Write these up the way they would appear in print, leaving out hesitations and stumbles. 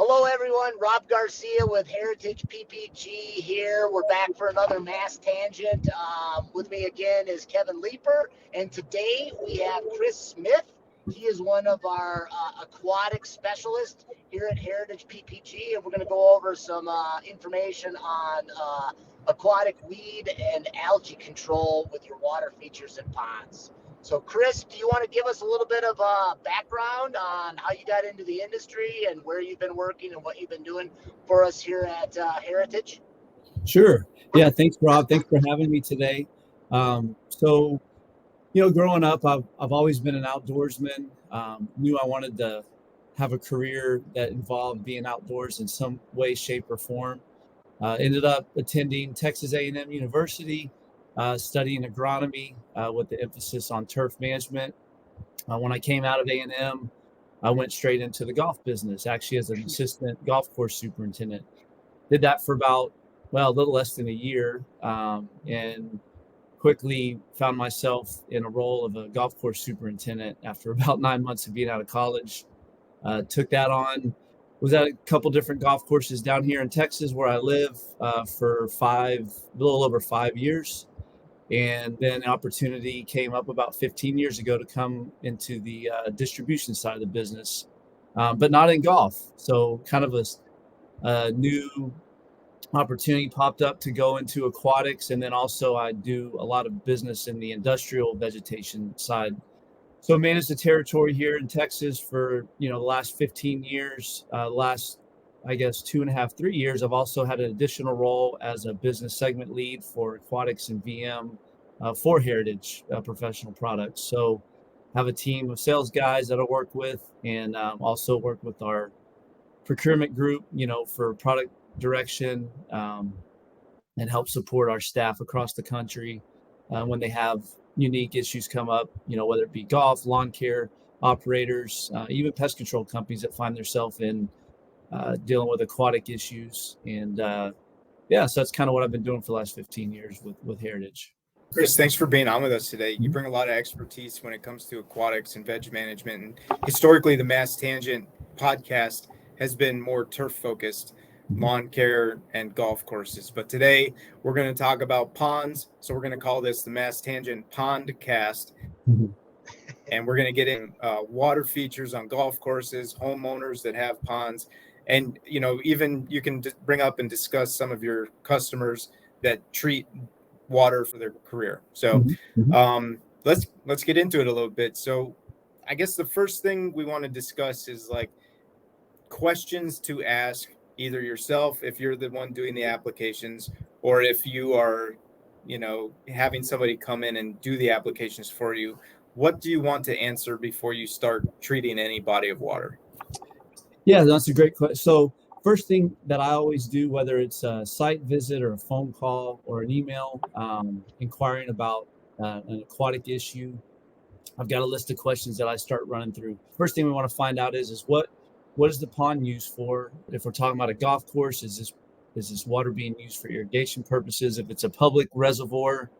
Hello, everyone. Rob Garcia with Heritage PPG here. We're back for another Mass Tangent. With me again is Kevin Leeper, and today we have Chris Smith. He is one of our aquatic specialists here at Heritage PPG, and we're going to go over some information on aquatic weed and algae control with your water features and ponds. So, Chris, do you want to give us a little bit of background on how you got into the industry and where you've been working and what you've been doing for us here at Heritage? Sure. Yeah, thanks, Rob. Thanks for having me today. Growing up, I've always been an outdoorsman. Knew I wanted to have a career that involved being outdoors in some way, shape, or form. Ended up attending Texas A&M University, studying agronomy with the emphasis on turf management. When I came out of A&M, I went straight into the golf business, actually as an assistant golf course superintendent. Did that for about, a little less than a year, and quickly found myself in a role of a golf course superintendent after about 9 months of being out of college. Took that on. Was at a couple different golf courses down here in Texas where I live for a little over 5 years. And then an opportunity came up about 15 years ago to come into the distribution side of the business, but not in golf. So kind of a new opportunity popped up to go into aquatics. And then also I do a lot of business in the industrial vegetation side. So managed the territory here in Texas for, the last 15 years, last, 2.5, 3 years. I've also had an additional role as a business segment lead for aquatics and VM for Heritage Professional Products. So have a team of sales guys that I work with, and also work with our procurement group, for product direction, and help support our staff across the country when they have unique issues come up, whether it be golf, lawn care operators, even pest control companies that find themselves in dealing with aquatic issues. And so that's kind of what I've been doing for the last 15 years with Heritage. Chris, thanks for being on with us today. You bring a lot of expertise when it comes to aquatics and veg management. And historically, the Mass Tangent podcast has been more turf focused, lawn care and golf courses. But today we're going to talk about ponds. So we're going to call this the Mass Tangent Pondcast. And we're going to get in water features on golf courses, homeowners that have ponds. And, even you can bring up and discuss some of your customers that treat water for their career. So let's get into it a little bit. So I guess the first thing we want to discuss is like questions to ask either yourself if you're the one doing the applications, or if you are, having somebody come in and do the applications for you. What do you want to answer before you start treating any body of water? Yeah, that's a great question. So first thing that I always do, whether it's a site visit or a phone call or an email inquiring about an aquatic issue, I've got a list of questions that I start running through. First thing we want to find out is what is the pond used for? If we're talking about a golf course, is this water being used for irrigation purposes? If it's a public reservoir,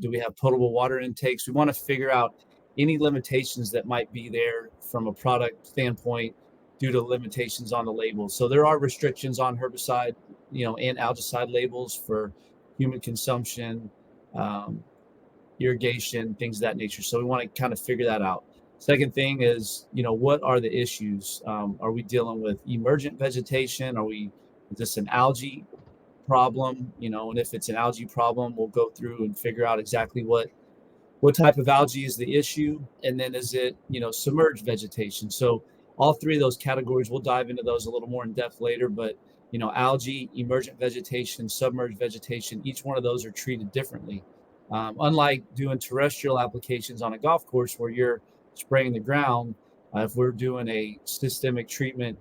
do we have potable water intakes? We want to figure out any limitations that might be there from a product standpoint due to limitations on the labels. So there are restrictions on herbicide, and algicide labels for human consumption, irrigation, things of that nature. So we want to kind of figure that out. Second thing is, what are the issues? Are we dealing with emergent vegetation? Is this an algae problem? And if it's an algae problem, we'll go through and figure out exactly what type of algae is the issue. And then is it, submerged vegetation? So all three of those categories, we'll dive into those a little more in depth later, but, algae, emergent vegetation, submerged vegetation, each one of those are treated differently. Unlike doing terrestrial applications on a golf course where you're spraying the ground, if we're doing a systemic treatment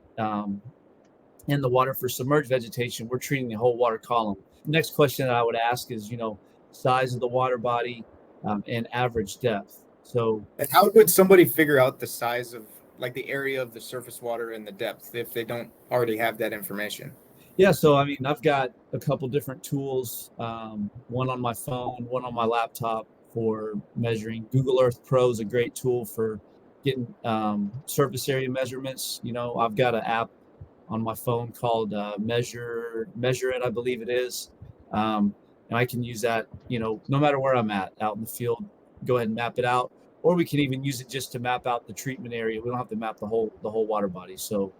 in the water for submerged vegetation, we're treating the whole water column. Next question that I would ask is, size of the water body and average depth. So how would somebody figure out the size of like the area of the surface water and the depth if they don't already have that information? Yeah, so I've got a couple different tools, one on my phone, one on my laptop for measuring. Google Earth Pro is a great tool for getting surface area measurements. I've got an app on my phone called Measure It, I believe it is. And I can use that, no matter where I'm at out in the field, go ahead and map it out. Or we can even use it just to map out the treatment area. We don't have to map the whole water body. So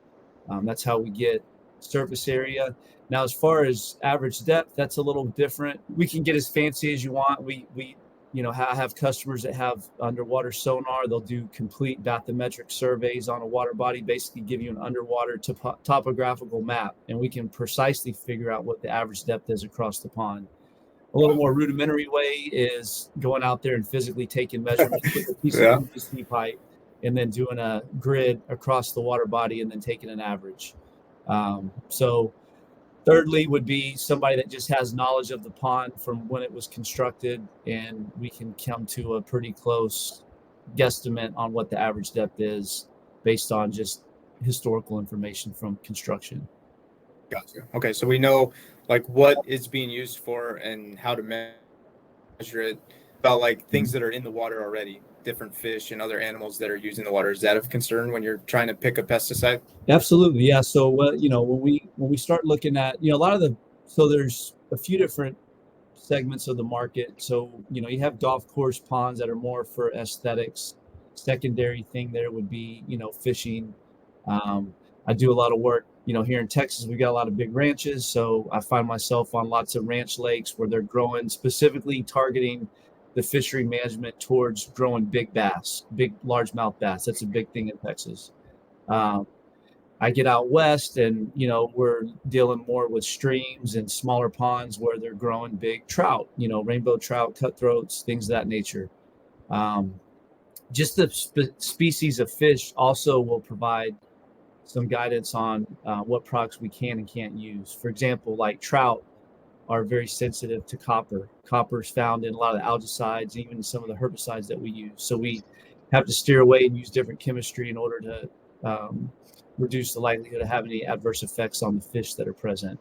that's how we get surface area. Now, as far as average depth, that's a little different. We can get as fancy as you want. We have customers that have underwater sonar. They'll do complete bathymetric surveys on a water body, basically give you an underwater topographical map, and we can precisely figure out what the average depth is across the pond. A little more rudimentary way is going out there and physically taking measurements with a piece of PVC pipe and then doing a grid across the water body and then taking an average. So thirdly would be somebody that just has knowledge of the pond from when it was constructed, and we can come to a pretty close guesstimate on what the average depth is based on just historical information from construction. Gotcha. Okay, so we know like what it's being used for and how to measure it, about like things that are in the water already, different fish and other animals that are using the water. Is that of concern when you're trying to pick a pesticide? Absolutely, yeah. So when we start looking at so there's a few different segments of the market. So you have golf course ponds that are more for aesthetics. Secondary thing there would be fishing. I do a lot of work here in Texas. We got a lot of big ranches, so I find myself on lots of ranch lakes where they're growing, specifically targeting the fishery management towards growing big bass, big largemouth bass. That's a big thing in Texas. I get out west and, we're dealing more with streams and smaller ponds where they're growing big trout, rainbow trout, cutthroats, things of that nature. Just the species of fish also will provide some guidance on what products we can and can't use. For example, like trout are very sensitive to copper. Copper is found in a lot of the algicides, even some of the herbicides that we use. So we have to steer away and use different chemistry in order to reduce the likelihood of having any adverse effects on the fish that are present.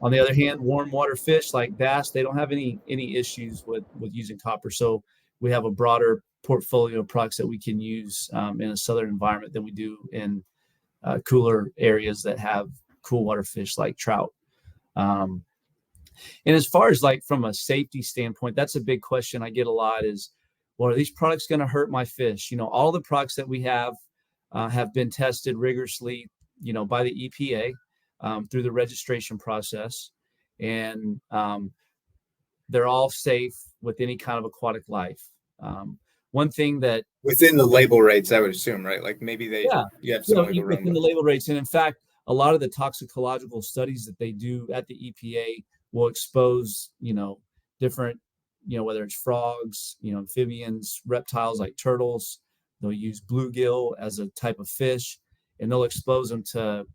On the other hand, warm water fish like bass, they don't have any issues with using copper. So we have a broader portfolio of products that we can use in a southern environment than we do in cooler areas that have cool water fish like trout. And as far as like from a safety standpoint, that's a big question I get a lot is, well, are these products going to hurt my fish? All the products that we have been tested rigorously, by the EPA through the registration process, and they're all safe with any kind of aquatic life. One thing that within the label rates, I would assume, right? Like maybe you have some wiggle room within the label rates, and in fact, a lot of the toxicological studies that they do at the EPA will expose, different, whether it's frogs, amphibians, reptiles like turtles. They'll use bluegill as a type of fish, and they'll expose them to,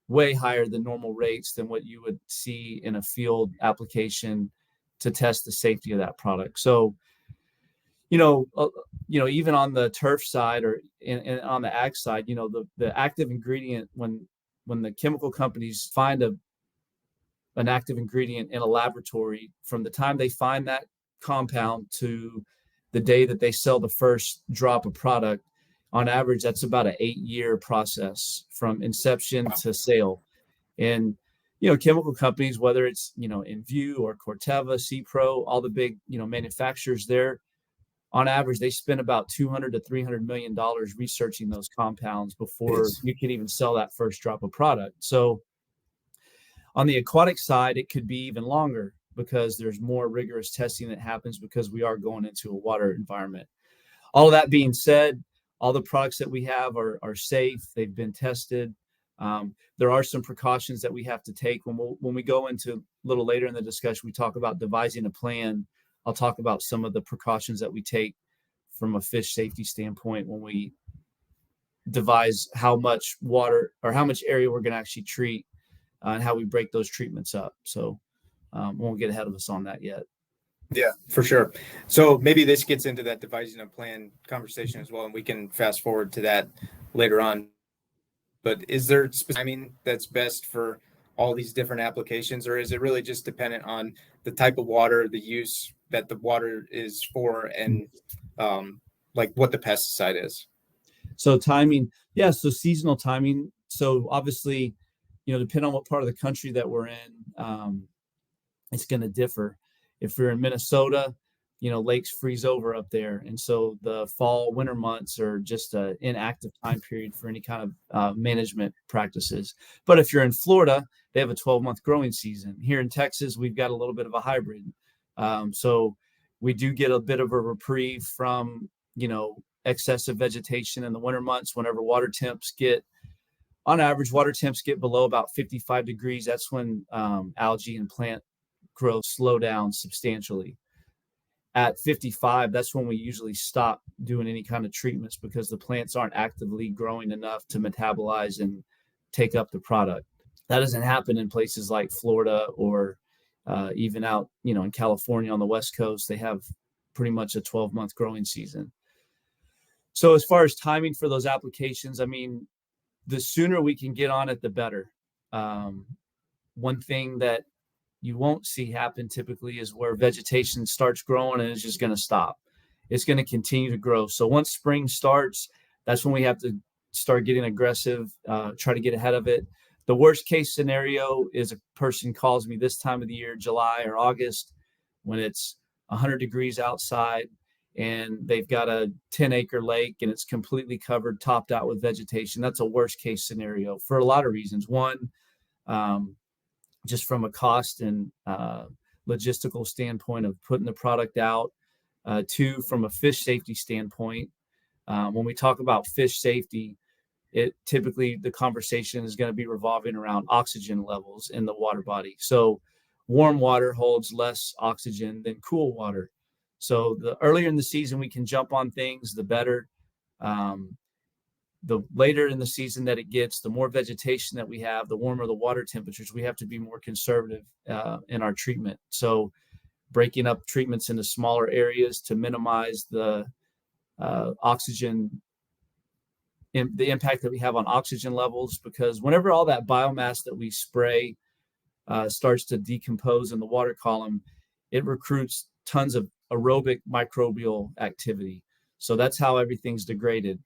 way higher than normal rates than what you would see in a field application to test the safety of that product. So, even on the turf side or on the ag side, the active ingredient, when the chemical companies find an active ingredient in a laboratory, from the time they find that compound to the day that they sell the first drop of product, on average, that's about an 8-year process from inception to sale. And, chemical companies, whether it's, InView or Corteva, Cipro, all the big, manufacturers there, on average, they spend about $200 to $300 million researching those compounds before you can even sell that first drop of product. So on the aquatic side, it could be even longer because there's more rigorous testing that happens because we are going into a water environment. All of that being said, all the products that we have are safe. They've been tested. There are some precautions that we have to take. When we go into a little later in the discussion, we talk about devising a plan. I'll talk about some of the precautions that we take from a fish safety standpoint when we devise how much water or how much area we're going to actually treat and how we break those treatments up. So we won't get ahead of us on that yet. Yeah, for sure. So maybe this gets into that devising a plan conversation as well, and we can fast forward to that later on. But is there timing that's best for all these different applications, or is it really just dependent on the type of water, the use that the water is for, and like what the pesticide is? So timing, so seasonal timing So obviously, depending on what part of the country that we're in, it's going to differ. If you're in Minnesota, lakes freeze over up there. And so the fall, winter months are just an inactive time period for any kind of management practices. But if you're in Florida, they have a 12-month growing season. Here in Texas, we've got a little bit of a hybrid. So we do get a bit of a reprieve from, excessive vegetation in the winter months. Whenever on average, water temps get below about 55 degrees. That's when algae and plant growth slow down substantially. At 55, that's when we usually stop doing any kind of treatments because the plants aren't actively growing enough to metabolize and take up the product. That doesn't happen in places like Florida or even out, in California on the West Coast. They have pretty much a 12-month growing season. So as far as timing for those applications, I mean, the sooner we can get on it, the better. One thing that you won't see happen typically is where vegetation starts growing and it's just going to stop. It's going to continue to grow. So once spring starts, that's when we have to start getting aggressive, try to get ahead of it. The worst case scenario is a person calls me this time of the year, July or August, when it's 100 degrees outside and they've got a 10-acre lake and it's completely covered, topped out with vegetation. That's a worst case scenario for a lot of reasons. One, just from a cost and logistical standpoint of putting the product out. Two, from a fish safety standpoint. When we talk about fish safety, typically the conversation is going to be revolving around oxygen levels in the water body. So warm water holds less oxygen than cool water. So the earlier in the season we can jump on things, the better. The later in the season that it gets, the more vegetation that we have, the warmer the water temperatures, we have to be more conservative in our treatment. So breaking up treatments into smaller areas to minimize the oxygen, the impact that we have on oxygen levels, because whenever all that biomass that we spray starts to decompose in the water column, it recruits tons of aerobic microbial activity. So that's how everything's degraded.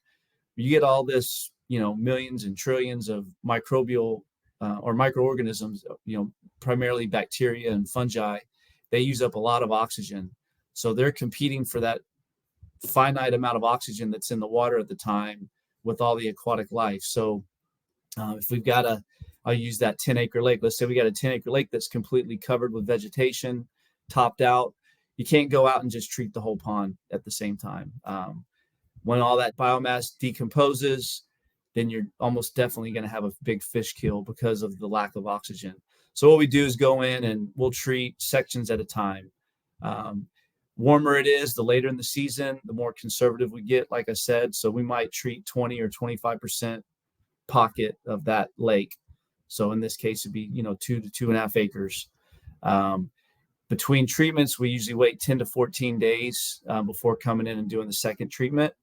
You get all this, millions and trillions of microbial or microorganisms, primarily bacteria and fungi. They use up a lot of oxygen. So they're competing for that finite amount of oxygen that's in the water at the time with all the aquatic life. So if we've got I'll use that 10-acre lake. Let's say we got a 10-acre lake that's completely covered with vegetation, topped out. You can't go out and just treat the whole pond at the same time. When all that biomass decomposes, then you're almost definitely going to have a big fish kill because of the lack of oxygen. So what we do is go in and we'll treat sections at a time. Warmer it is, the later in the season, the more conservative we get, like I said. So we might treat 20 or 25% pocket of that lake. So in this case, it'd be, 2 to 2.5 acres. Between treatments, we usually wait 10 to 14 days before coming in and doing the second treatment.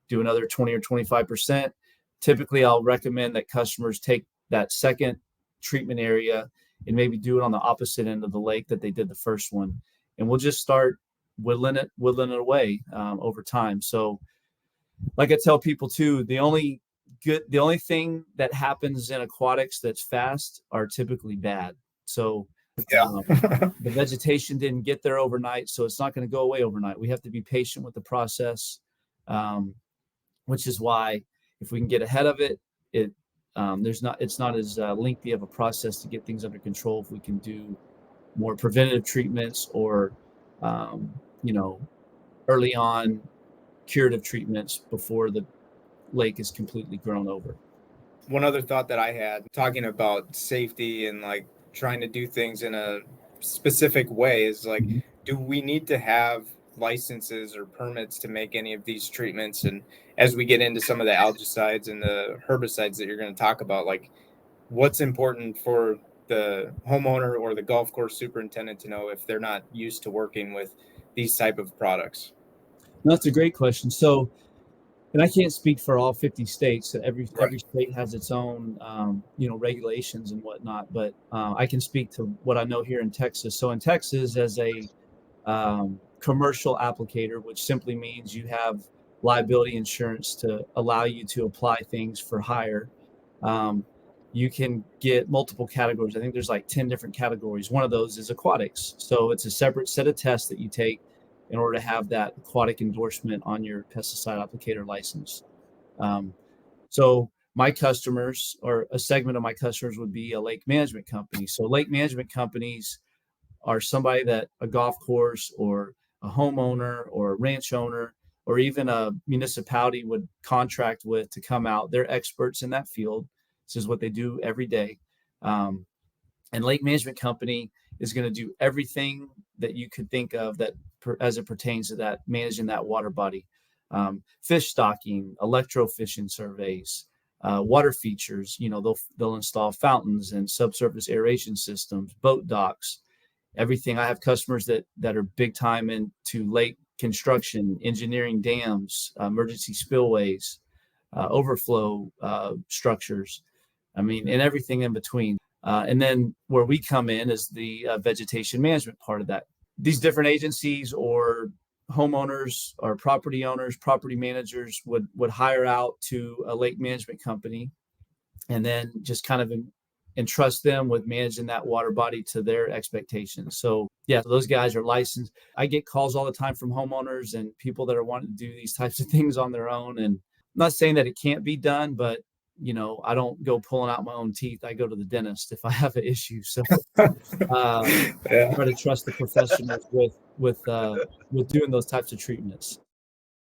Do another 20 or 25%. Typically, I'll recommend that customers take that second treatment area and maybe do it on the opposite end of the lake that they did the first one. And we'll just start whittling it away over time. So like I tell people too, the only thing that happens in aquatics that's fast are typically bad. So the vegetation didn't get there overnight, so it's not going to go away overnight. We have to be patient with the process, which is why if we can get ahead of it, it's not as lengthy of a process to get things under control if we can do more preventative treatments or early on curative treatments before the lake is completely grown over. One other thought that I had talking about safety and like trying to do things in a specific way is like, do we need to have licenses or permits to make any of these treatments? And as we get into some of the algicides and the herbicides that you're going to talk about, like what's important for the homeowner or the golf course superintendent to know if they're not used to working with these type of products? That's a great question. So, and I can't speak for all 50 states. Every state has its own, regulations and whatnot. But I can speak to what I know here in Texas. So in Texas, as a commercial applicator, which simply means you have liability insurance to allow you to apply things for hire, you can get multiple categories. I think there's like 10 different categories. One of those is aquatics. So it's a separate set of tests that you take in order to have that aquatic endorsement on your pesticide applicator license. So my customers, or a segment of my customers, would be a lake management company. So lake management companies are somebody that a golf course or a homeowner or a ranch owner or even a municipality would contract with to come out. They're experts in that field. This is what they do every day. And lake management company is going to do everything that you could think of that as it pertains to that, managing that water body. Fish stocking, electrofishing surveys, water features. They'll install fountains and subsurface aeration systems, boat docks, everything. I have customers that are big time into lake construction, engineering dams, emergency spillways, overflow structures. I mean, and everything in between. And then where we come in is the vegetation management part of that. These different agencies or homeowners or property owners, property managers would hire out to a lake management company and then just kind of entrust them with managing that water body to their expectations. So yeah, those guys are licensed. I get calls all the time from homeowners and people that are wanting to do these types of things on their own. And I'm not saying that it can't be done, but I don't go pulling out my own teeth. I go to the dentist if I have an issue. So I try to trust the professionals with doing those types of treatments.